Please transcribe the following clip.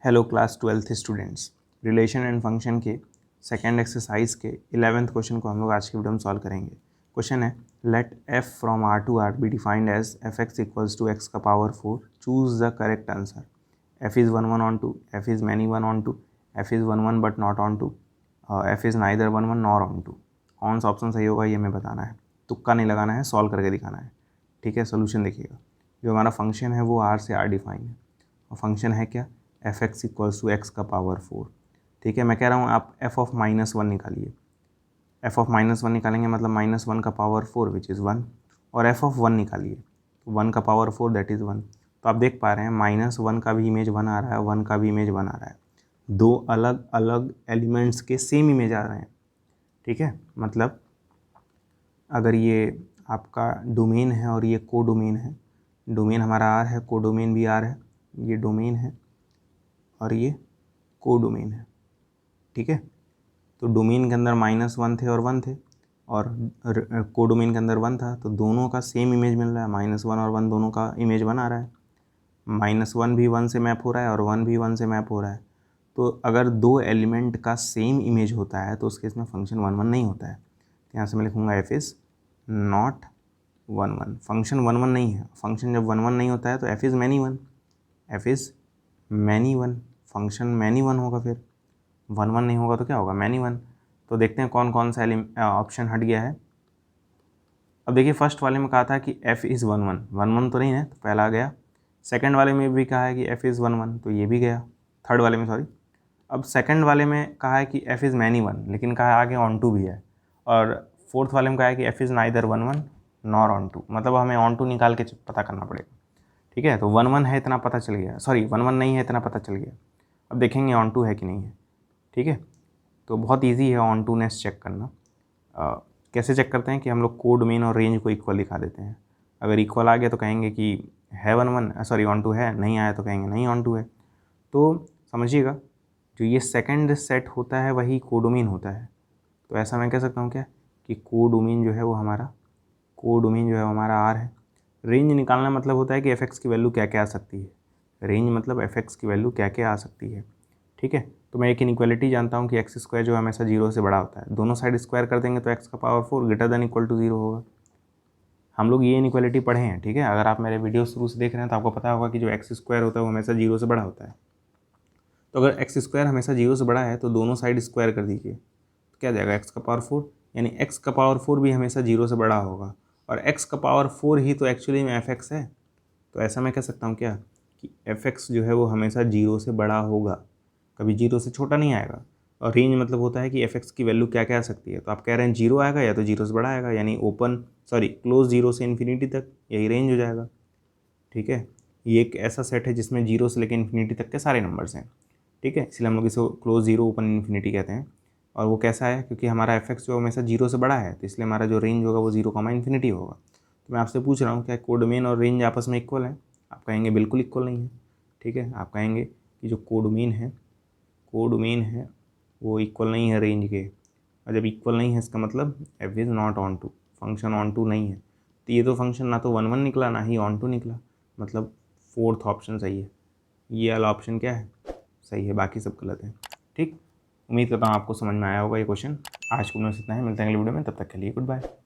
Hello class 12th students, relation and function के second exercise के 11th question को हम लोग आज की वीडियो में सॉल्व करेंगे। क्वेश्चन है let f from r to r be defined as fx equals to x का power 4, choose the correct answer. f is 1 1 onto, f is many 1 onto, f is 1 1 but not onto, f is neither 1 1 nor onto. कौन सा option सही होगा ये हमें बताना है, तुक्का नहीं लगाना है, सॉल्व करके दिखाना है। ठीक है, सोल्यूशन देखिएगा। जो हमारा फंक्शन है वो r से r डिफाइन है और फंक्शन है क्या, F X equals to X का पावर 4। ठीक है, मैं कह रहा हूँ आप एफ ऑफ -1 निकालिए। एफ ऑफ -1 निकालेंगे मतलब -1 का पावर 4 विच इज़ 1, और एफ ऑफ 1 निकालिए तो 1 का पावर 4 दैट इज़ 1। तो आप देख पा रहे हैं -1 का भी इमेज 1 आ रहा है, 1 का भी इमेज 1 आ रहा है, दो अलग अलग एलिमेंट्स के सेम इमेज आ रहे हैं। ठीक है, मतलब अगर ये आपका डोमेन है और ये को डोमेन है, डोमेन हमारा आर है, को डोमेन भी आर है, ये डोमेन है और ये को डोमेन है। ठीक है, तो डोमेन के अंदर -1 थे और 1 थे और को डोमेन के अंदर 1 था, तो दोनों का सेम इमेज मिल रहा है। -1 और 1 दोनों का इमेज 1 आ रहा है, -1 भी 1 से मैप हो रहा है और 1 भी 1 से मैप हो रहा है। तो अगर दो एलिमेंट का सेम इमेज होता है तो उस केस में फंक्शन 1 1 नहीं होता है। तो यहाँ से मैं लिखूँगा एफ इज़ नॉट 1 1। फंक्शन 1 1 नहीं है, फंक्शन जब 1 1 नहीं होता है तो F is many 1, F is many 1, function many 1 होगा। फिर 1 1 नहीं होगा तो क्या होगा, मैनी 1। तो देखते हैं कौन कौन सा ऑप्शन हट गया है। अब देखिए, फर्स्ट वाले में कहा था कि f इज़ 1 1, 1 1 तो नहीं है, तो पहला आ गया। सेकंड वाले में भी कहा है कि f इज़ 1 1, तो ये भी गया। थर्ड वाले में सॉरी, अब सेकंड वाले में कहा है कि f इज़ मैनी 1, लेकिन कहा है आगे ऑन टू भी है। और फोर्थ वाले में कहा है कि f is neither 1 1 nor onto, मतलब हमें ऑन टू निकाल के पता करना पड़ेगा। ठीक है, तो 1 1 है इतना पता चल गया, सॉरी 1 1 नहीं है इतना पता चल गया। अब देखेंगे ऑन टू है कि नहीं है। ठीक है, तो बहुत इजी है ऑन टू नेस चेक करना। कैसे चेक करते हैं कि हम लोग को डोमेन और रेंज को इक्वल दिखा देते हैं। अगर इक्वल आ गया तो कहेंगे कि है 1 1, सॉरी ऑन टू है, नहीं आया तो कहेंगे नहीं ऑन टू है। तो समझिएगा, जो ये सेकंड सेट होता है वही को डोमेन होता है। तो ऐसा मैं कह सकता हूँ क्या कि को डोमेन जो है वो हमारा, को डोमेन जो है हमारा आर है। रेंज निकालना मतलब होता है कि एफ एक्स की वैल्यू क्या क्या आ सकती है। रेंज मतलब एफ एक्स की वैल्यू क्या क्या आ सकती है। ठीक है, तो मैं एक इनइक्वालिटी जानता हूँ कि एक्स स्क्वायर जो हमेशा 0 से बड़ा होता है। दोनों साइड स्क्वायर कर देंगे तो एक्स का power 4 greater than equal to 0 होगा। हम लोग ये इनइक्वालिटी पढ़े हैं। ठीक है, अगर आप मेरे वीडियो शुरू से देख रहे हैं तो आपको पता होगा कि जो एक्स स्क्वायर होता है वो हमेशा 0 से बड़ा होता है। तो अगर एक्स स्क्वायर हमेशा 0 से बड़ा है तो दोनों साइड स्क्वायर कर दीजिए, तो क्या जाएगा एक्स का पावर 4, यानी एक्स का पावर 4 भी हमेशा 0 से बड़ा होगा। और एक्स का पावर 4 ही तो एक्चुअली में एफ एक्स है। तो ऐसा मैं कह सकता हूँ क्या कि एफ एक्स जो है वो हमेशा 0 से बड़ा होगा, कभी 0 से छोटा नहीं आएगा। और रेंज मतलब होता है कि एफ एक्स की वैल्यू क्या क्या आ सकती है। तो आप कह रहे हैं 0 आएगा या तो 0 से बड़ा आएगा, यानी क्लोज 0 से इन्फिनिटी तक, यही रेंज हो जाएगा। ठीक है, ये एक ऐसा सेट है जिसमें 0 से लेकर इन्फिनिटी तक के सारे नंबर्स हैं। ठीक है, इसलिए हम लोग इसे क्लोज 0 ओपन इन्फिनिटी कहते हैं। और वो कैसा है, क्योंकि हमारा एफ एक्स जो हमेशा 0 से बड़ा है, तो इसलिए हमारा जो रेंज होगा वो 0 इन्फिनिटी होगा। तो मैं आपसे पूछ रहा हूँ क्या कोडोमेन और रेंज आपस में इक्वल है? आप कहेंगे बिल्कुल इक्वल नहीं है। ठीक है, आप कहेंगे कि जो कोडोमेन है वो इक्वल नहीं है रेंज के। और जब इक्वल नहीं है इसका मतलब F is not onto, function onto नहीं है। तो ये तो फंक्शन ना तो 1 1 निकला ना ही ऑन टू निकला, मतलब फोर्थ ऑप्शन सही है। ये वाला ऑप्शन क्या है, सही है, बाकी सब गलत है। ठीक, उम्मीद करता हूँ आपको समझ में आया होगा ये क्वेश्चन। आज को बस इतना है, मिलते हैं अगले वीडियो में, तब तक के लिए गुड बाय।